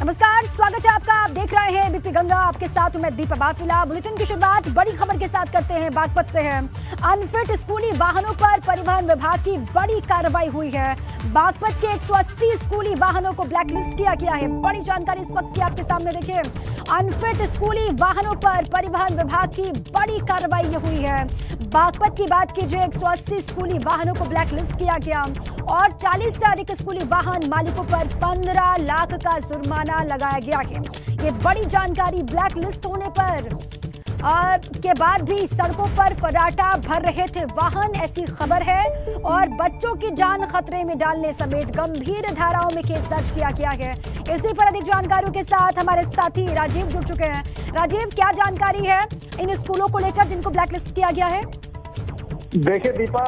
नमस्कार, स्वागत है आपका। आप देख रहे हैं एबीपी गंगा। आपके साथ मैं दीपा बाफिला। बुलेटिन की शुरुआत बड़ी खबर के साथ करते हैं। बागपत से है। अनफिट स्कूली वाहनों पर परिवहन विभाग की बड़ी कार्रवाई हुई है। बागपत के 180 स्कूली वाहनों को ब्लैकलिस्ट किया गया है। बड़ी जानकारी इस वक्त की आपके सामने देखिए। अनफिट स्कूली वाहनों पर परिवहन विभाग की बड़ी कार्रवाई हुई है। बागपत की बात कीजिए, 180 स्कूली वाहनों को ब्लैकलिस्ट किया गया और 40 से अधिक स्कूली वाहन मालिकों पर 15 लाख का जुर्माना लगाया गया है। ये बड़ी जानकारी। ब्लैक लिस्ट होने पर के बाद भी सड़कों पर फर्राटा भर रहे थे वाहन, ऐसी खबर है। और बच्चों की जान खतरे में डालने समेत गंभीर धाराओं में केस दर्ज किया गया है। इसी पर अधिक जानकारियों के साथ हमारे साथी राजीव जुड़ चुके हैं। राजीव, क्या जानकारी है इन स्कूलों को लेकर जिनको ब्लैकलिस्ट किया गया है? देखिए दीपा,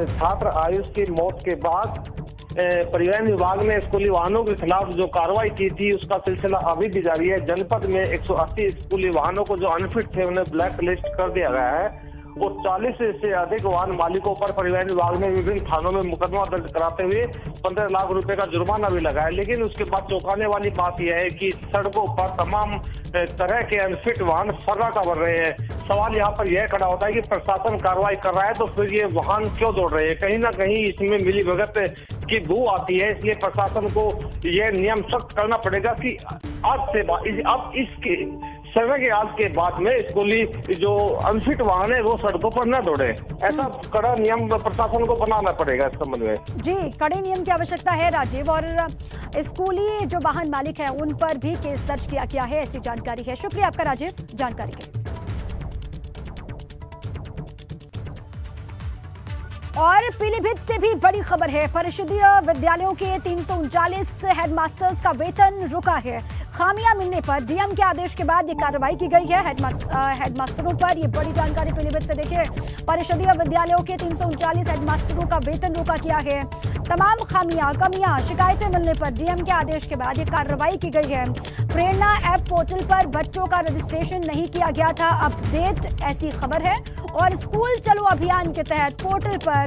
छात्र आयुष की मौत के बाद परिवहन विभाग ने स्कूली वाहनों के खिलाफ जो कार्रवाई की थी उसका सिलसिला अभी भी जारी है। जनपद में 180 स्कूली वाहनों को जो अनफिट थे उन्हें ब्लैक लिस्ट कर दिया गया है और 40 से अधिक वाहन मालिकों पर परिवहन विभाग ने विभिन्न थानों में मुकदमा दर्ज कराते हुए 15 लाख रुपए का जुर्माना भी लगाया। लेकिन उसके बाद चौंकाने वाली बात यह है कि सड़कों पर तमाम तरह के अनफिट वाहन फर्राटा भर रहे हैं। सवाल यहाँ पर यह खड़ा होता है कि प्रशासन कार्रवाई कर रहा है तो फिर ये वाहन क्यों दौड़ रहे हैं? कहीं ना कहीं इसमें मिलीभगत की बू आती है। इसलिए प्रशासन को यह नियम सख्त करना पड़ेगा कि आज से अब इसके समय के आज के बाद में स्कूली जो अनफिट वाहन है वो सड़कों पर न दौड़े। ऐसा कड़ा नियम प्रशासन को बनाना पड़ेगा इस संबंध में। जी, कड़े नियम की आवश्यकता है राजीव। और स्कूली जो वाहन मालिक है उन पर भी केस दर्ज किया गया है, ऐसी जानकारी है। शुक्रिया आपका राजीव जानकारी के लिए। और पीलीभीत से भी बड़ी खबर है। परिषदीय विद्यालयों के 339 हेडमास्टर्स का वेतन रुका है। खामियां मिलने पर डीएम के आदेश के बाद ये कार्रवाई की गई है हेडमास्टरों पर। ये बड़ी जानकारी पीलीभीत से देखिए। परिषदीय विद्यालयों के 339 हेडमास्टरों का वेतन रोका गया है। तमाम खामियां, कमियां, शिकायतें मिलने पर डीएम के आदेश के बाद ये कार्रवाई की गई है। प्रेरणा ऐप पोर्टल पर बच्चों का रजिस्ट्रेशन नहीं किया गया था, अपडेट, ऐसी खबर है। और स्कूल चलो अभियान के तहत पोर्टल पर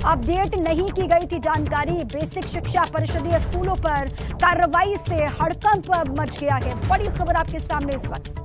अपडेट नहीं की गई थी जानकारी। बेसिक शिक्षा परिषदीय स्कूलों पर कार्रवाई से हड़कंप मच गया है। बड़ी खबर आपके सामने इस वक्त।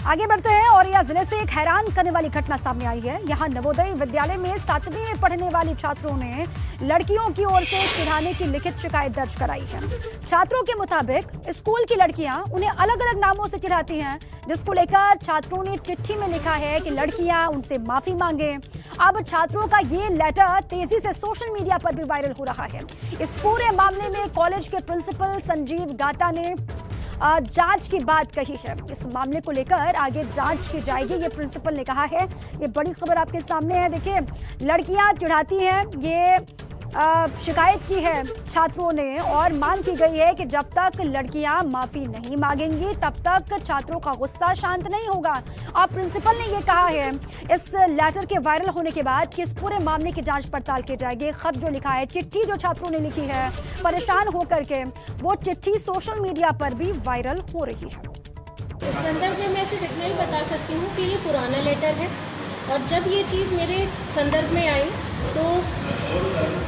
आगे बढ़ते हैं। औरैया जिले से एक हैरान करने वाली घटना सामने आई है। यहां नवोदय विद्यालय में 7वीं में पढ़ने वाली छात्रों ने लड़कियों की ओर से चिढ़ाने की लिखित शिकायत दर्ज कराई है। छात्रों के मुताबिक स्कूल की लड़कियां उन्हें अलग अलग नामों से चिढ़ाती हैं, जिसको लेकर छात्रों ने चिट्ठी में लिखा है कि लड़कियां उनसे माफी मांगे। अब छात्रों का ये लेटर तेजी से सोशल मीडिया पर भी वायरल हो रहा है। इस पूरे मामले में कॉलेज के प्रिंसिपल संजीव गाता ने जांच की बात कही है। इस मामले को लेकर आगे जांच की जाएगी, ये प्रिंसिपल ने कहा है। ये बड़ी खबर आपके सामने है। देखिए, लड़कियां चिढ़ाती हैं, ये शिकायत की है छात्रों ने और मांग की गई है कि जब तक लड़कियां माफी नहीं मांगेंगी तब तक छात्रों का गुस्सा शांत नहीं होगा। और प्रिंसिपल ने ये कहा है इस लेटर के वायरल होने के बाद कि इस पूरे मामले की जांच पड़ताल की जाएगी। खत जो लिखा है, चिट्ठी जो छात्रों ने लिखी है परेशान होकर के, वो चिट्ठी सोशल मीडिया पर भी वायरल हो रही है। इस संदर्भ में मैं सिर्फ इतना ही बता सकती हूँ कि ये पुराना लेटर है और जब ये चीज़ मेरे संदर्भ में आई तो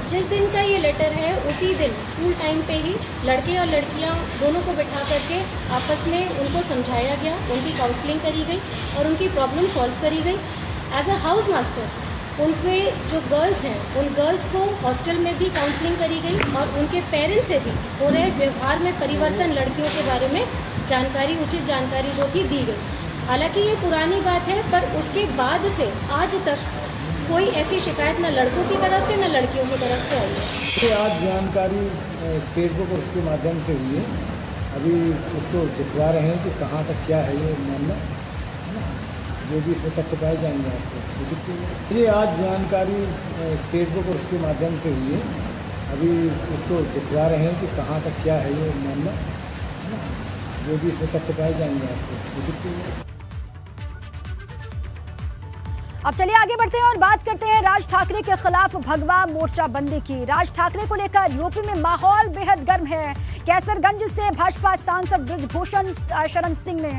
जिस दिन का ये लेटर है उसी दिन स्कूल टाइम पे ही लड़के और लड़कियां दोनों को बिठा करके आपस में उनको समझाया गया, उनकी काउंसलिंग करी गई और उनकी प्रॉब्लम सॉल्व करी गई। एज अ हाउस मास्टर उनके जो गर्ल्स हैं उन गर्ल्स को हॉस्टल में भी काउंसलिंग करी गई और उनके पेरेंट्स से भी हो रहे व्यवहार में परिवर्तन, लड़कियों के बारे में जानकारी, उचित जानकारी जो कि दी गई। हालांकि ये पुरानी बात है पर उसके बाद से आज तक कोई ऐसी शिकायत न लड़कों की तरफ से न लड़कियों की तरफ से आई है। आज जानकारी फेसबुक और उसके माध्यम से हुई है। अभी उसको दिखवा रहे हैं कि कहाँ तक क्या है ये मामला, जो भी इसमें तथ्य पाए जाएंगे आपको सूचित किया जाएगा। ये आज जानकारी फेसबुक और उसके माध्यम से हुई है। अभी उसको दिखवा रहे हैं कि कहाँ तक क्या है ये मामला, जो भी इसमें तथ्य पाए जाएंगे आपको सूचित किया जाएगा। अब चलिए आगे बढ़ते हैं और बात करते हैं राज ठाकरे के खिलाफ भगवा मोर्चाबंदी की। राज ठाकरे को लेकर यूपी में माहौल बेहद गर्म है। कैसरगंज से भाजपा सांसद बृजभूषण शरण सिंह ने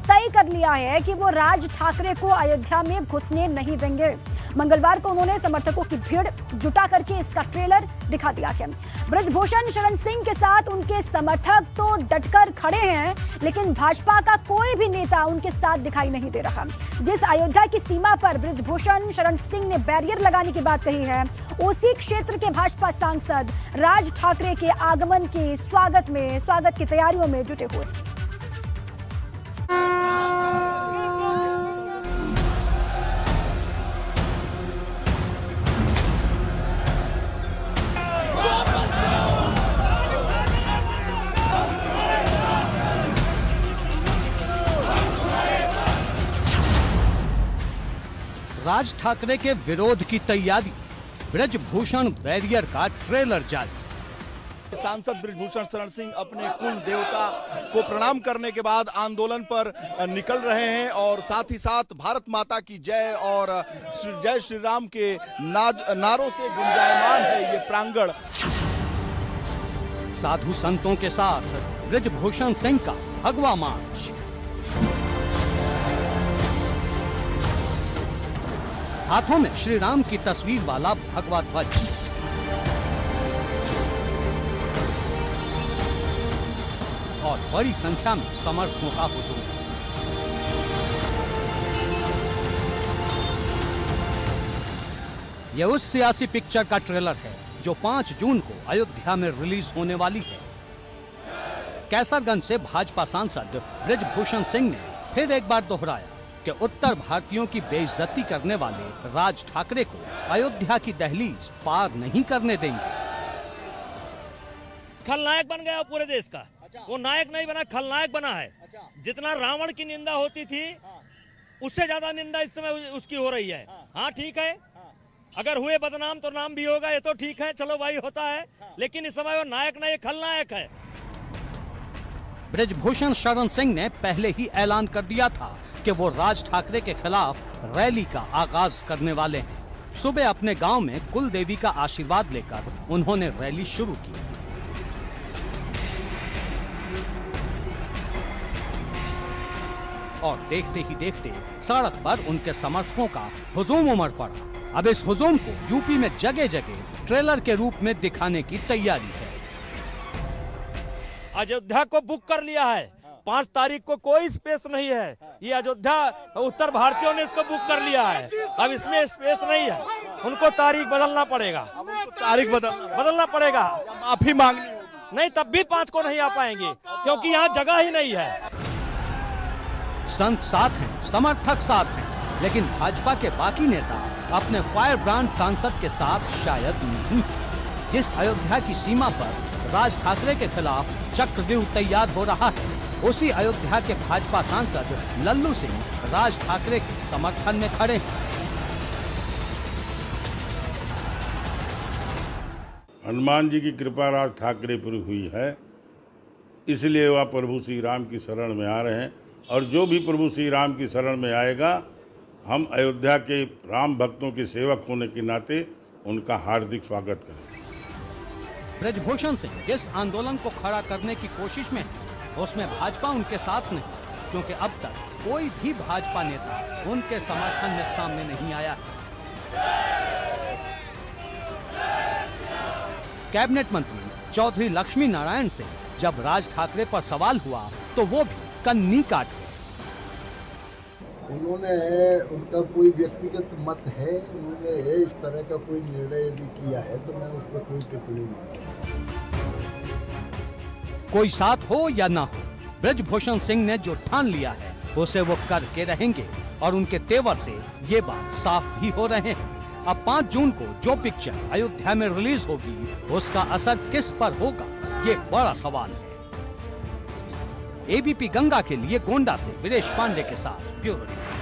तय कर लिया है कि वो राज ठाकरे को अयोध्या में घुसने नहीं देंगे। मंगलवार को उन्होंने समर्थकों की भीड़ जुटा करके इसका ट्रेलर दिखा दिया है। बृजभूषण शरण सिंह के साथ उनके समर्थक तो डटकर खड़े हैं, लेकिन भाजपा का कोई भी नेता उनके साथ दिखाई नहीं दे रहा। जिस अयोध्या की सीमा पर बृजभूषण शरण सिंह ने बैरियर लगाने की बात कही है, उसी क्षेत्र के भाजपा सांसद राज ठाकरे के आगमन की स्वागत की तैयारियों में जुटे हुए। राज ठाकरे के विरोध की तैयारी, बृजभूषण बैरियर का ट्रेलर जारी। सांसद बृजभूषण शरण सिंह अपने कुल देवता को प्रणाम करने के बाद आंदोलन पर निकल रहे हैं और साथ ही साथ भारत माता की जय और जय श्री राम के नारों से गुंजायमान है ये प्रांगण। साधु संतों के साथ बृजभूषण सिंह का भगवा मार्च, हाथों में श्री राम की तस्वीर वाला भगवा ध्वज। और बड़ी संख्या में समर्थकों का हुजूम। यह उस सियासी पिक्चर का ट्रेलर है जो 5 जून को अयोध्या में रिलीज होने वाली है। कैसरगंज से भाजपा सांसद बृजभूषण सिंह ने फिर एक बार दोहराया कि उत्तर भारतीयों की बेइज्जती करने वाले राज ठाकरे को अयोध्या की दहलीज पार नहीं करने देंगे। खलनायक बन गया पूरे देश का। वो नायक नहीं बना, खलनायक बना है। जितना रावण की निंदा होती थी उससे ज्यादा निंदा इस समय उसकी हो रही है। हाँ ठीक है, अगर हुए बदनाम तो नाम भी होगा, ये तो ठीक है, चलो भाई होता है, लेकिन इस समय वो नायक नहीं, खलनायक है। बृजभूषण शरण सिंह ने पहले ही ऐलान कर दिया था कि वो राज ठाकरे के खिलाफ रैली का आगाज करने वाले हैं। सुबह अपने गांव में कुल देवी का आशीर्वाद लेकर उन्होंने रैली शुरू की। और देखते ही देखते सड़क पर उनके समर्थकों का हुजूम उमड़ पड़ा। अब इस हुजूम को यूपी में जगह जगह ट्रेलर के रूप में दिखाने की तैयारी है। अयोध्या को बुक कर लिया है, 5 तारीख को कोई स्पेस नहीं है। ये अयोध्या उत्तर भारतीयों ने इसको बुक कर लिया है, अब इसमें स्पेस नहीं है। उनको तारीख बदलना पड़ेगा, तारीख बदलना पड़ेगा। माफी मांगनी होगी। नहीं, तब भी 5 को नहीं आ पाएंगे क्योंकि यहाँ जगह ही नहीं है। संत साथ हैं, समर्थक साथ हैं, लेकिन भाजपा के बाकी नेता अपने फायर ब्रांड सांसद के साथ शायद नहीं। जिस अयोध्या की सीमा पर राज ठाकरे के खिलाफ चक्रव्यूह तैयार हो रहा है, उसी अयोध्या के भाजपा सांसद लल्लू सिंह राज ठाकरे के समर्थन में खड़े हैं। हनुमान जी की कृपा राज ठाकरे पर हुई है, इसलिए वह प्रभु श्री राम की शरण में आ रहे हैं। और जो भी प्रभु श्री राम की शरण में आएगा, हम अयोध्या के राम भक्तों के सेवक होने के नाते उनका हार्दिक स्वागत करेंगे। बृजभूषण सिंह जिस आंदोलन को खड़ा करने की कोशिश में है, उसमें भाजपा उनके साथ नहीं, क्योंकि अब तक कोई भी भाजपा नेता उनके समर्थन में सामने नहीं आया। कैबिनेट मंत्री चौधरी लक्ष्मी नारायण से जब राज ठाकरे पर सवाल हुआ तो वो भी कन्नी काट गए। उन्होंने उनका कोई व्यक्तिगत मत है, उन्होंने इस तरह का कोई निर्णय यदि किया है तो मैं उस पर कोई टिप्पणी नहीं। कोई साथ हो या ना हो, बृजभूषण सिंह ने जो ठान लिया है उसे वो करके रहेंगे और उनके तेवर से ये बात साफ भी हो रहे हैं। अब 5 जून को जो पिक्चर अयोध्या में रिलीज होगी उसका असर किस पर होगा, ये बड़ा सवाल है। एबीपी गंगा के लिए गोंडा से वीरेश पांडे के साथ ब्यूरो रिपोर्ट।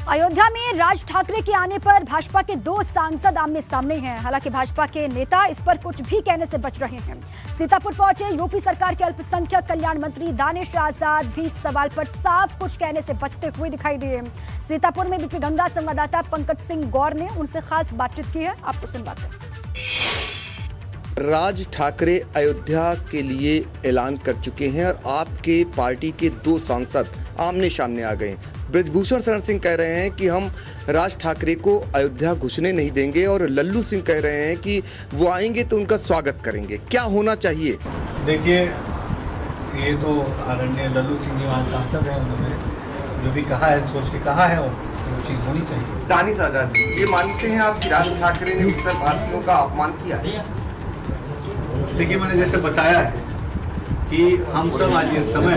अयोध्या में राज ठाकरे के आने पर भाजपा के 2 सांसद आमने सामने हैं। हालांकि भाजपा के नेता इस पर कुछ भी कहने से बच रहे हैं। सीतापुर पहुंचे यूपी सरकार के अल्पसंख्यक कल्याण मंत्री दानिश आजाद भी सवाल पर साफ कुछ कहने से बचते हुए दिखाई दिए। सीतापुर में एबीपी गंगा संवाददाता पंकज सिंह गौर ने उनसे खास बातचीत की है, आपको सुनवाते हैं। राज ठाकरे अयोध्या के लिए ऐलान कर चुके हैं और आपके पार्टी के 2 सांसद आमने सामने आ गए। ब्रजभूषण शरण सिंह कह रहे हैं कि हम राज ठाकरे को अयोध्या घुसने नहीं देंगे और लल्लू सिंह कह रहे हैं कि वो आएंगे तो उनका स्वागत करेंगे। क्या होना चाहिए? देखिए, ये तो आदरणीय लल्लू सिंह जी वहाँ सांसद हैं, उन्होंने जो भी कहा है सोच के कहा है और वो चीज़ होनी चाहिए। दानिश आजाद, ये मानते हैं आप कि राज ठाकरे ने उत्तर भारतीयों का अपमान किया है? देखिए, मैंने जैसे बताया है कि हम सब आज ये समय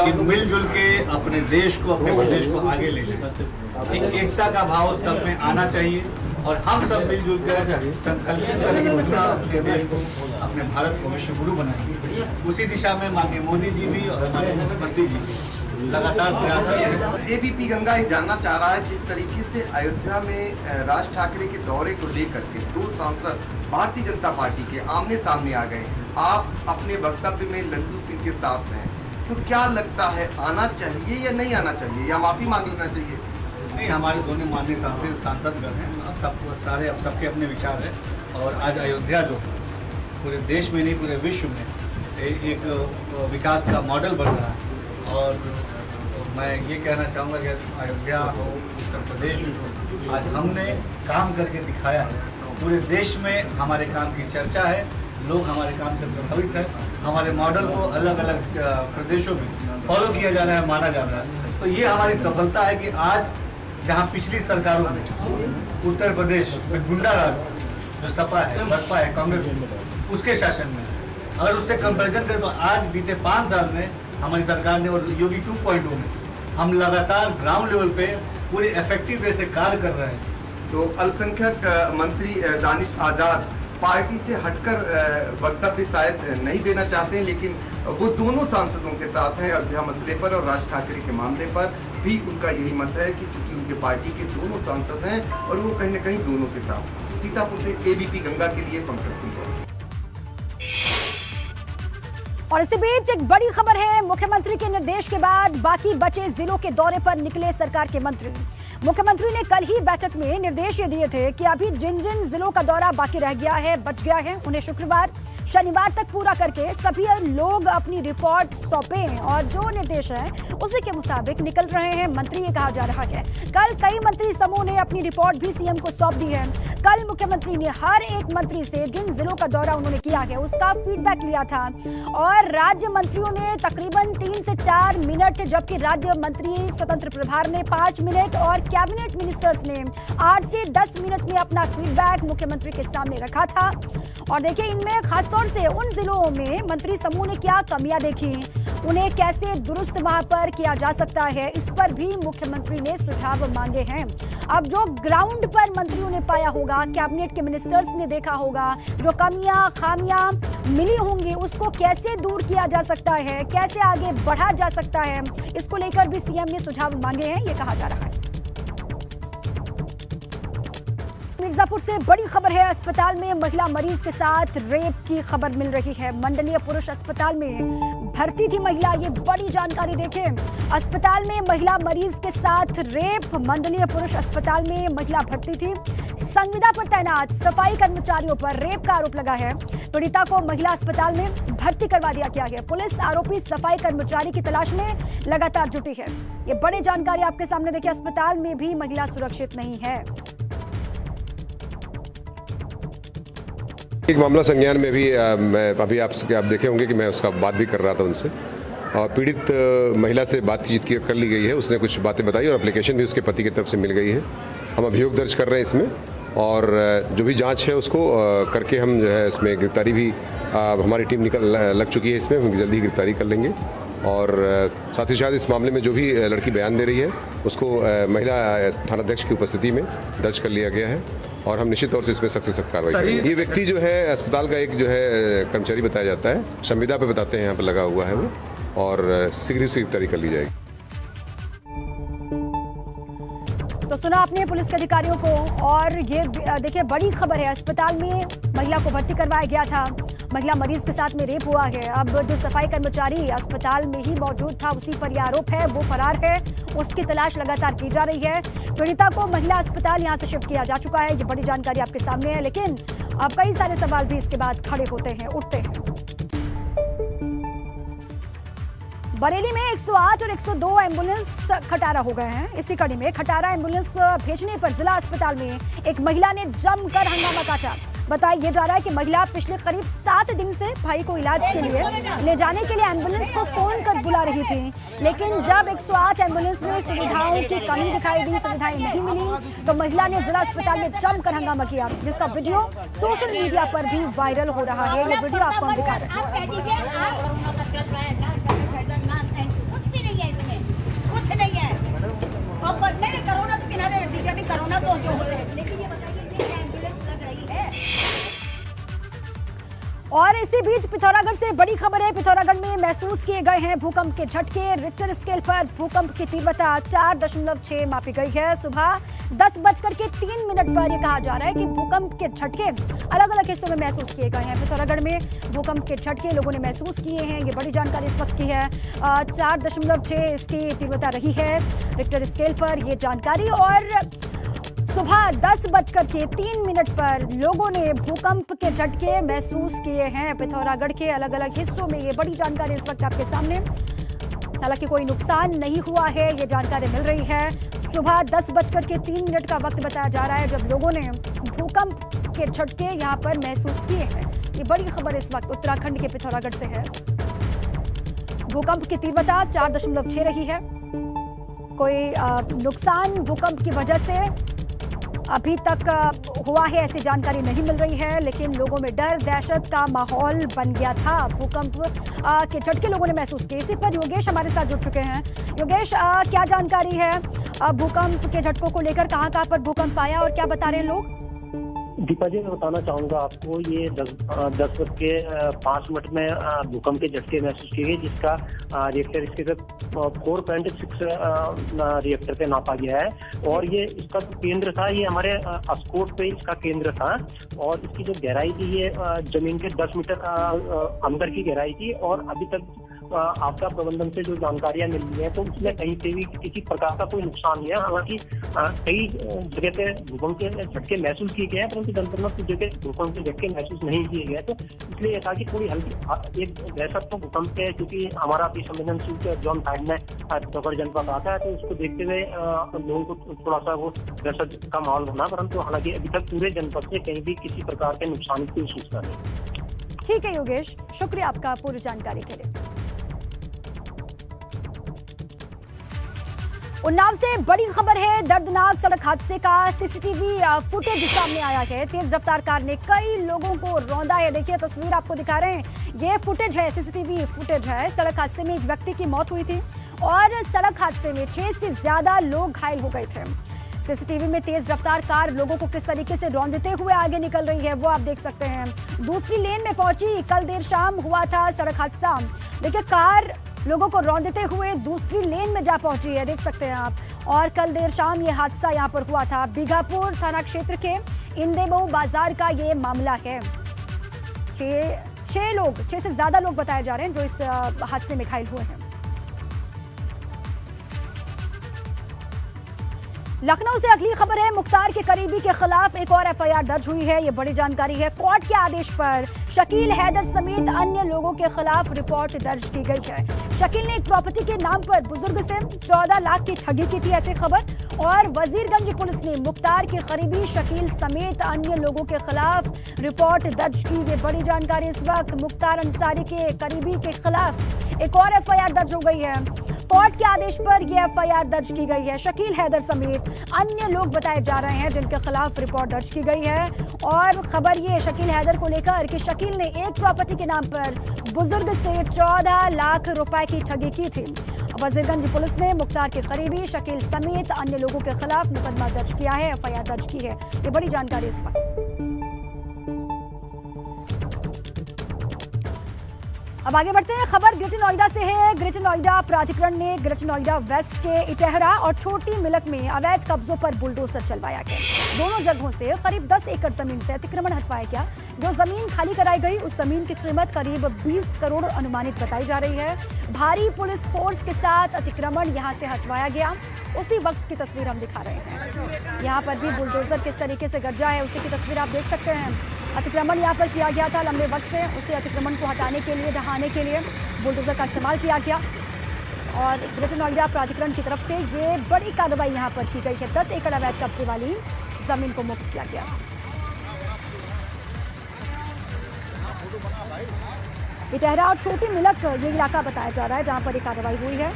कि मिलजुल के अपने देश को, अपने प्रदेश को आगे ले जाए। एक एकता का भाव सब में आना चाहिए और हम सब मिलजुल कर संकल्प करेंगे अपने देश को, अपने भारत को विश्व गुरु बनाएंगे। उसी दिशा में माननीय मोदी जी भी और हमारे मुख्यमंत्री जी भी लगातार प्रयास कर रहे हैं। एबीपी गंगा ये जानना चाह रहा है, जिस तरीके से अयोध्या में राज ठाकरे के दौरे को लेकर के 2 सांसद भारतीय जनता पार्टी के आमने सामने आ गए, आप अपने वक्तव्य में लल्लू सिंह के साथ हैं, तो क्या लगता है, आना चाहिए या नहीं आना चाहिए या माफी मांग लेना चाहिए? नहीं, हमारे दोनों माननीय सांसदगण हैं, सबके अपने विचार है और आज अयोध्या जो पूरे देश में नहीं पूरे विश्व में एक विकास का मॉडल बन रहा है। और मैं ये कहना चाहूँगा कि अयोध्या हो, उत्तर प्रदेश हो, आज हमने काम करके दिखाया है। पूरे देश में हमारे काम की चर्चा है, लोग हमारे काम से प्रभावित हैं, हमारे मॉडल को अलग अलग प्रदेशों में फॉलो किया जा रहा है, माना जा रहा है। तो ये हमारी सफलता है कि आज जहाँ पिछली सरकारों में उत्तर प्रदेश में गुंडा राज जो सपा है, बसपा है, कांग्रेस है, उसके शासन में अगर उससे कंपैरिजन करें तो आज बीते 5 साल में हमारी सरकार ने और योगी 2.0 में हम लगातार ग्राउंड लेवल पे पूरे इफेक्टिव वे से कार्य कर रहे हैं। तो अल्पसंख्यक मंत्री दानिश आजाद पार्टी से हटकर वक्तव्य शायद नहीं देना चाहते हैं, लेकिन वो दोनों सांसदों के साथ हैं अयोध्या मसले पर और राज ठाकरे के मामले पर भी उनका यही मत है कि चूंकि उनके पार्टी के दोनों सांसद हैं और वो कहीं न कहीं दोनों के साथ। सीतापुर से एबीपी गंगा के लिए पंकज सिंह। और इसी बीच एक बड़ी खबर है, मुख्यमंत्री के निर्देश के बाद बाकी बचे जिलों के दौरे पर निकले सरकार के मंत्री। मुख्यमंत्री ने कल ही बैठक में निर्देश ये दिए थे कि अभी जिन जिन जिलों का दौरा बाकी रह गया है, बच गया है, उन्हें शुक्रवार शनिवार तक पूरा करके सभी लोग अपनी रिपोर्ट सौंपें और जो निर्देश है उसी के मुताबिक निकल रहे हैं मंत्री, ये कहा जा रहा है। कल कई मंत्री समूह ने अपनी रिपोर्ट भी सीएम को सौंप दी है। कल मुख्यमंत्री ने हर एक मंत्री से जिन जिलों का दौरा उन्होंने किया है उसका फीडबैक लिया था और राज्य मंत्रियों ने तकरीबन 3 से 4 मिनट, जबकि राज्य मंत्री स्वतंत्र प्रभार ने 5 मिनट और कैबिनेट मिनिस्टर्स ने 8 से 10 मिनट में अपना फीडबैक मुख्यमंत्री के सामने रखा था। और देखिए, इनमें खासतौर से उन जिलों में मंत्री समूह ने क्या कमियां देखी, उन्हें कैसे दुरुस्त वहां पर किया जा सकता है, इस पर भी मुख्यमंत्री ने सुझाव मांगे हैं। अब जो ग्राउंड पर मंत्रियों ने पाया होगा, कैबिनेट के मिनिस्टर्स ने देखा होगा, जो कमियां खामियां मिली होंगी उसको कैसे दूर किया जा सकता है, कैसे आगे बढ़ा जा सकता है, इसको लेकर भी सीएम ने सुझाव मांगे हैं, ये कहा जा रहा है। मिर्जापुर से बड़ी खबर है, अस्पताल में महिला मरीज के साथ रेप की खबर मिल रही है। मंडलीय पुरुष अस्पताल में भर्ती थी महिला, ये बड़ी जानकारी देखें। अस्पताल में महिला मरीज के साथ रेप, मंडलीय पुरुष अस्पताल में महिला भर्ती थी। संविदा पर तैनात सफाई कर्मचारियों पर रेप का आरोप लगा है। पीड़िता को महिला अस्पताल में भर्ती करवा दिया गया है। पुलिस आरोपी सफाई कर्मचारी की तलाश में लगातार जुटी है। ये बड़ी जानकारी आपके सामने देखिए, अस्पताल में भी महिला सुरक्षित नहीं है। एक मामला संज्ञान में भी मैं अभी आप देखे होंगे कि मैं उसका बात भी कर रहा था उनसे, और पीड़ित महिला से बातचीत कर ली गई है। उसने कुछ बातें बताई और एप्लीकेशन भी उसके पति की तरफ से मिल गई है। हम अभियोग दर्ज कर रहे हैं इसमें और जो भी जांच है उसको करके हम जो है इसमें गिरफ्तारी भी हमारी टीम लग चुकी है इसमें, हम जल्दी ही गिरफ्तारी कर लेंगे। और साथ ही साथ इस मामले में जो भी लड़की बयान दे रही है उसको महिला थानाध्यक्ष की उपस्थिति में दर्ज कर लिया गया है और हम निश्चित तौर से इसमें सख्त से सख्त कार्रवाई करेंगे। ये व्यक्ति जो है अस्पताल का एक जो है कर्मचारी बताया जाता है, संविदा पे बताते हैं, यहाँ पर लगा हुआ है वो, और शीघ्र से गिरफ्तारी कर ली जाएगी। तो सुना आपने पुलिस के अधिकारियों को, और ये देखिए बड़ी खबर है, अस्पताल में महिला को भर्ती करवाया गया था, महिला मरीज के साथ में रेप हुआ है। अब जो सफाई कर्मचारी अस्पताल में ही मौजूद था उसी पर यह आरोप है, वो फरार है, उसकी तलाश लगातार की जा रही है। पीड़िता को महिला अस्पताल यहां से शिफ्ट किया जा चुका है, ये बड़ी जानकारी आपके सामने है। लेकिन अब कई सारे सवाल भी इसके बाद खड़े होते हैं, उठते हैं। बरेली में 108 और 102 एम्बुलेंस खटारा हो गए हैं। इसी कड़ी में खटारा एम्बुलेंस भेजने पर जिला अस्पताल में एक महिला ने जमकर हंगामा काटा। बताया जा रहा है कि महिला पिछले करीब 7 दिन से भाई को इलाज के लिए ले जाने के लिए एम्बुलेंस को फोन कर बुला रही थी, लेकिन जब 108 एम्बुलेंस में सुविधाओं की कमी दिखाई दी, सुविधाएं नहीं मिली, तो महिला ने जिला अस्पताल में जमकर हंगामा किया, जिसका वीडियो सोशल मीडिया पर भी वायरल हो रहा है। ये वीडियो आपको हम दिखा रहे हैं। कोरोना तो जो होते हैं, लेकिन ये बताइए ये एम्बुलेंस लग रही है। और इसी बीच पिथौरागढ़ से बड़ी खबर है। पिथौरागढ़ में महसूस किए गए हैं भूकंप के झटके। रिक्टर स्केल पर भूकंप की तीव्रता 4.6 मापी गई है। सुबह 10:03 पर यह कहा जा रहा है कि भूकंप के झटके अलग अलग हिस्सों में महसूस किए गए हैं। पिथौरागढ़ में भूकंप के झटके लोगों ने महसूस किए हैं। ये बड़ी जानकारी इस वक्त की है। 4.6 इसकी तीव्रता रही है रिक्टर स्केल पर, ये जानकारी। और सुबह 10:03 पर लोगों ने भूकंप के झटके महसूस किए हैं पिथौरागढ़ के अलग अलग हिस्सों में। ये बड़ी जानकारी इस वक्त आपके सामने। हालांकि कोई नुकसान नहीं हुआ है, ये जानकारी मिल रही है। सुबह 10:03 का वक्त बताया जा रहा है जब लोगों ने भूकंप के झटके यहां पर महसूस किए हैं। ये बड़ी खबर इस वक्त उत्तराखंड के पिथौरागढ़ से है। भूकंप की तीव्रता 4.6 रही है। कोई नुकसान भूकंप की वजह से अभी तक हुआ है ऐसी जानकारी नहीं मिल रही है, लेकिन लोगों में डर दहशत का माहौल बन गया था। भूकंप के झटके लोगों ने महसूस किए। इसी पर योगेश हमारे साथ जुड़ चुके हैं। योगेश, क्या जानकारी है भूकंप के झटकों को लेकर? कहां पर भूकंप आया और क्या बता रहे हैं लोग? दीपा जी, मैं बताना चाहूंगा आपको, ये 10:05 में भूकंप के झटके महसूस किए गए, जिसका रिएक्टर इसके 4.6 रिएक्टर पे नापा गया है। और ये इसका केंद्र था, ये हमारे अस्कोट पे इसका केंद्र था। और इसकी जो गहराई थी, ये जमीन के 10 मीटर अंदर की गहराई थी। और अभी तक आपदा प्रबंधन से जो जानकारियां मिल रही है, तो उसमें कहीं से भी किसी प्रकार का कोई नुकसान नहीं है। हालांकि कई जगह पे भूकंप के झटके महसूस किए गए हैं, परंतु जनपद में कुछ जगह भूकंप के झटके महसूस नहीं किए गए। तो इसलिए था कि थोड़ी हल्की एक दहशत तो भूकंप है, क्योंकि हमारा अति संवेदनशील जोन साइड में पिथौरागढ़ जनपद आता है, तो उसको देखते हुए लोगों को थोड़ा सा वो दहशत का माहौल होना। परंतु हालांकि अभी तक पूरे जनपद से कहीं भी किसी प्रकार के नुकसान की सूचना नहीं। ठीक है योगेश, शुक्रिया आपका पूरी जानकारी के लिए। उन्नाव से बड़ी खबर है। दर्दनाक सड़क हादसे का सीसीटीवी फुटेज सामने आया है। तेज रफ्तार कार ने कई लोगों को रौंदा है। देखिए तस्वीर आपको दिखा रहे हैं, ये फुटेज है, सीसीटीवी फुटेज है। सड़क हादसे में एक व्यक्ति की मौत हुई थी और सड़क हादसे में 6 से ज्यादा लोग घायल हो गए थे। सीसीटीवी में तेज रफ्तार कार लोगों को किस तरीके से रौंदते हुए आगे निकल रही है वो आप देख सकते हैं। दूसरी लेन में पहुंची। कल देर शाम हुआ था सड़क हादसा। देखिए कार लोगों को रौंदते हुए दूसरी लेन में जा पहुंची है, देख सकते हैं आप। और कल देर शाम ये हादसा यहां पर हुआ था। बीघापुर थाना क्षेत्र के इंदेबो बाजार का ये मामला है। 6 से ज्यादा लोग बताए जा रहे हैं जो इस हादसे में घायल हुए हैं। लखनऊ से अगली खबर है। मुख्तार के करीबी के खिलाफ एक और एफआईआर दर्ज हुई है। ये बड़ी जानकारी है। कोर्ट के आदेश पर शकील हैदर समेत अन्य लोगों के खिलाफ रिपोर्ट दर्ज की गई है। शकील ने एक प्रॉपर्टी के नाम पर बुजुर्ग से 14 लाख की ठगी की थी, ऐसी खबर। और वजीरगंज पुलिस ने मुख्तार के करीबी शकील समेत अन्य लोगों के खिलाफ रिपोर्ट दर्ज की। ये बड़ी जानकारी इस वक्त। मुख्तार अंसारी के करीबी के खिलाफ एक और एफआईआर दर्ज हो गई है। कोर्ट के आदेश पर यह एफआईआर दर्ज की गई है। शकील हैदर समेत अन्य लोग बताए जा रहे हैं जिनके खिलाफ रिपोर्ट दर्ज की गई है। और खबर ये शकील हैदर को लेकर कि शकील ने एक प्रॉपर्टी के नाम पर बुजुर्ग से 14 लाख रुपए की ठगी की थी। वजीरगंज पुलिस ने मुख्तार के करीबी शकील समेत अन्य लोगों के खिलाफ मुकदमा दर्ज किया है, एफआईआर दर्ज की है। ये बड़ी जानकारी इस वक्त। अब आगे बढ़ते हैं। खबर ग्रेटर नोएडा से है। ग्रेटर नोएडा प्राधिकरण ने ग्रेटर नोएडा वेस्ट के इटेहरा और छोटी मिलक में अवैध कब्जों पर बुलडोजर चलवाया गया। दोनों जगहों से करीब 10 एकड़ जमीन से अतिक्रमण हटवाया गया। जो जमीन खाली कराई गई उस जमीन की कीमत करीब 20 करोड़ अनुमानित बताई जा रही है। भारी पुलिस फोर्स के साथ अतिक्रमण यहां से हटवाया गया। उसी वक्त की तस्वीर हम दिखा रहे हैं। यहाँ पर भी बुलडोजर किस तरीके से गरजा है उसी की तस्वीर आप देख सकते हैं। अतिक्रमण यहाँ पर किया गया था लंबे वक्त से। उसी अतिक्रमण को हटाने के लिए, ढहाने के लिए बुलडोजर का इस्तेमाल किया गया। और ग्रेटर नोएडा प्राधिकरण की तरफ से ये बड़ी कार्रवाई यहाँ पर की गई है। 10 एकड़ अवैध कब्जे वाली जमीन को मुक्त किया गया। इटहरा और छोटी मिलक ये इलाका बताया जा रहा है जहां पर ये कार्रवाई हुई है।